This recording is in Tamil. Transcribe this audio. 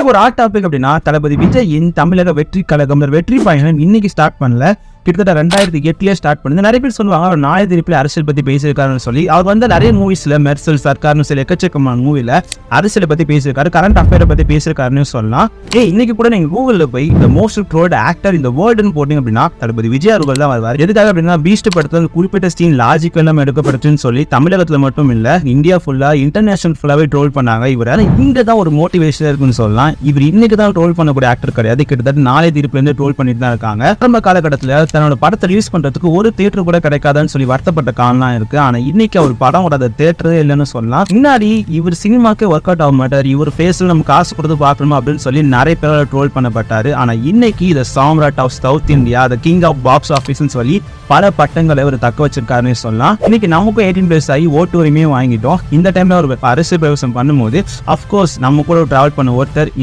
ஒரு ஹாட் டாபிக் அப்படின்னா தளபதி விஜயின் தமிழக வெற்றி கழகம் வெற்றி பயணம் இன்னைக்கு ஸ்டார்ட் பண்ணல, கிட்டத்தட்ட 2008 ஸ்டார்ட் பண்ணுது. நிறைய பேர் சொல்லுவாங்க அவர் நாளை திருப்பி அரசியல் பத்தி பேசியிருக்காருன்னு சொல்லி. அவர் வந்து நிறைய மூவிஸ்ல மெர்சல் சர்க்கார்னு சில எக்கச்சக்கமான மூவில அரசியலை பத்தி பேசியிருக்காரு, கரண்ட் அஃபேரை பத்தி பேசியிருக்காருன்னு சொல்லலாம். இன்னைக்கு கூட நீங்க கூகுள்ல போய் இந்த மோஸ்ட் ட்ரோல்டு ஆக்டர் இந்த வேர்ல்டுன்னு போட்டீங்க அப்படின்னா தளபதி விஜய் அவர்கள் தான் வருவார். எதுக்காக அப்படின்னா பீஸ்ட் படத்துல குறிப்பிட்ட சீன் லாஜிக் எல்லாம் எடுக்கப்பட்டுன்னு சொல்லி தமிழகத்துல மட்டும் இல்ல இந்தியா ஃபுல்லா இன்டர்நேஷனல் ஃபுல்லாவே ட்ரோல் பண்ணாங்க. இவர் இங்க தான் ஒரு மோட்டிவேஷன் இருக்குன்னு சொல்லலாம். இவர் இன்னைக்கு தான் ட்ரோல் பண்ணக்கூடிய ஆக்டர் கிடையாது, கிட்டத்தட்ட நாளை திருப்பில இருந்து ட்ரோல் பண்ணிட்டு தான் இருக்காங்க. ஆரம்ப காலகட்டத்தில் தன்னோட படத்தை ரிலீஸ் பண்றதுக்கு ஒரு தியேட்டர் கூட கிடைக்காதுன்னு சொல்லி வருத்தப்பட்ட காரணம் இருக்கு. ஆனா இன்னைக்கு அவர் படம் ஓடாத தியேட்டரே இல்லைன்னு சொல்லலாம். முன்னாடி இவர் சினிமாக்கே ஒர்க் அவுட் ஆக மாட்டார், இவர் ஃபேஸ்ல நம்ம காசு கொடுத்து பார்க்கணுமா அப்படின்னு சொல்லி நிறைய பேரால் ட்ரோல் பண்ணப்பட்டாரு. ஆனா இன்னைக்கு இந்த Samrat of south India, the king of box ஆஃபீஸ்னு சொல்லி பல பட்டங்களை அவர் தக்க வச்சிருக்காருன்னு சொல்லலாம். இன்னைக்கு நமக்கும் 18+ ஆகி ஓட்டு உரிமையும் வாங்கிட்டோம். இந்த டைம்ல ஒரு அரசியல் பிரவேசம் பண்ணும்போது அப்கோர்ஸ் நம்ம கூட டிராவல் பண்ண ஒருத்தர்